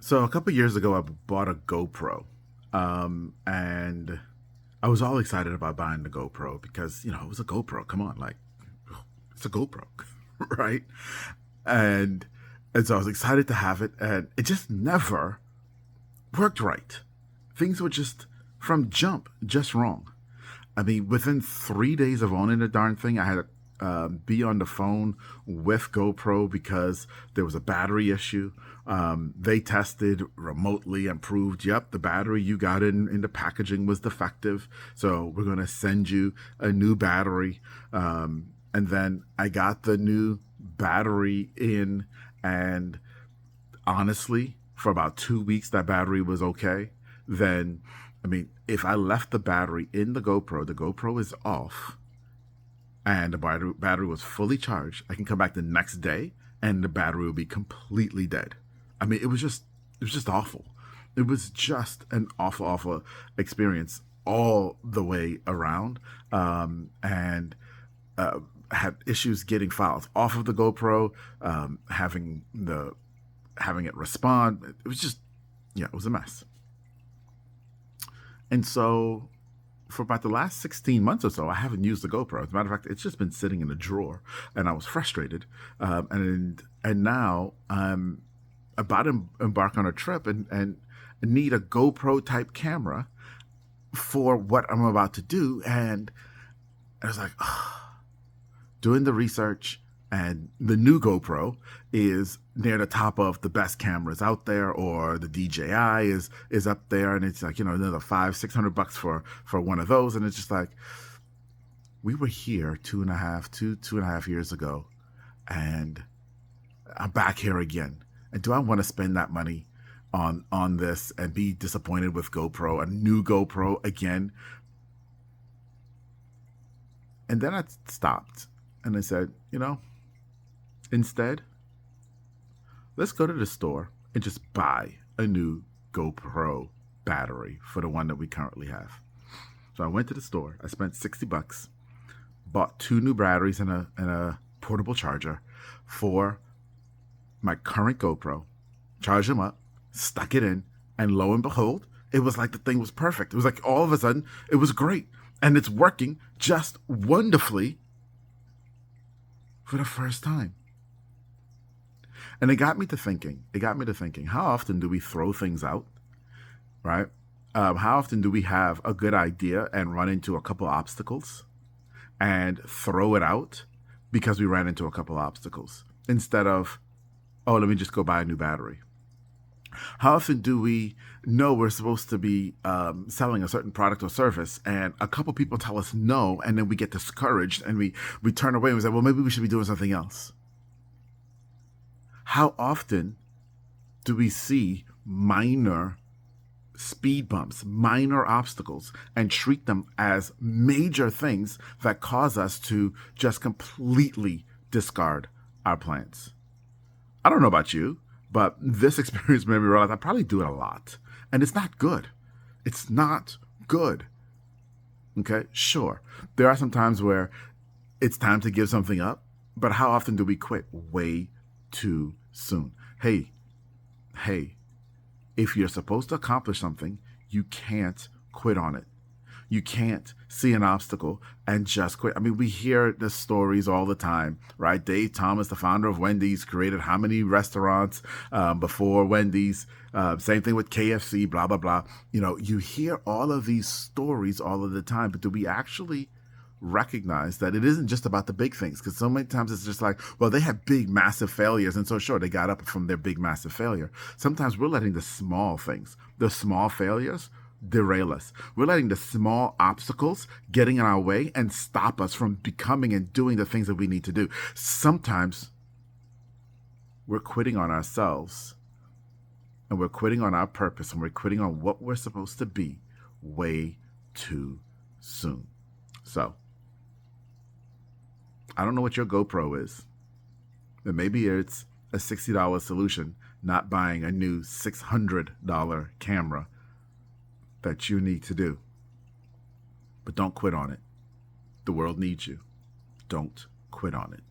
So a couple years ago, I bought a GoPro, and I was all excited about buying the GoPro because it was a GoPro. Come on, like it's a GoPro, right? And and so I was excited to have it, and it just never worked right. Things were just from jump just wrong. I mean, within 3 days of owning the darn thing, I had to be on the phone with GoPro because there was a battery issue. They tested remotely and proved, yep, the battery you got in the packaging was defective. So we're going to send you a new battery. And then I got the new battery in, and honestly, for about 2 weeks, that battery was okay. Then, I mean, if I left the battery in the GoPro is off, and the battery was fully charged, I can come back the next day and the battery will be completely dead. I mean, it was just awful. It was just an awful experience all the way around. And had issues getting files off of the GoPro, having it respond. It was just, yeah, it was a mess. And so for about the last 16 months or so, I haven't used the GoPro. As a matter of fact, it's just been sitting in a drawer, and I was frustrated. And now I'm about to embark on a trip and need a GoPro type camera for what I'm about to do. And I was like, doing the research, and the new GoPro is near the top of the best cameras out there, or the DJI is up there, and it's like another $500-600 for one of those, and it's just like we were here 2.5 years ago, and I'm back here again. And do I want to spend that money on this and be disappointed with GoPro, a new GoPro again? And then I stopped and I said, instead, let's go to the store and just buy a new GoPro battery for the one that we currently have. So I went to the store. I spent $60, bought two new batteries and a portable charger for my current GoPro, charged them up, stuck it in, and lo and behold, it was like the thing was perfect. It was like all of a sudden, it was great. And it's working just wonderfully for the first time. And it got me to thinking, how often do we throw things out, right? How often do we have a good idea and run into a couple obstacles and throw it out because we ran into a couple obstacles instead of, oh, let me just go buy a new battery? How often do we know we're supposed to be selling a certain product or service, and a couple people tell us no, and then we get discouraged and we turn away and we say, well, maybe we should be doing something else? How often do we see minor speed bumps, minor obstacles, and treat them as major things that cause us to just completely discard our plans? I don't know about you, but this experience made me realize I probably do it a lot. And it's not good. It's not good. Okay, sure. There are some times where it's time to give something up, but how often do we quit way too soon? Hey, if you're supposed to accomplish something, you can't quit on it. You can't see an obstacle and just quit. I mean, we hear the stories all the time, right? Dave Thomas, the founder of Wendy's, created how many restaurants before Wendy's? Same thing with KFC, blah, blah, blah. You hear all of these stories all of the time, but do we actually recognize that it isn't just about the big things? Because so many times it's just like, well, they had big, massive failures, and so sure, they got up from their big, massive failure. Sometimes we're letting the small things, the small failures, derail us. We're letting the small obstacles getting in our way and stop us from becoming and doing the things that we need to do. Sometimes we're quitting on ourselves, and we're quitting on our purpose, and we're quitting on what we're supposed to be way too soon. So I don't know what your GoPro is, but maybe it's a $60 solution, not buying a new $600 camera that you need to do. But don't quit on it. The world needs you. Don't quit on it.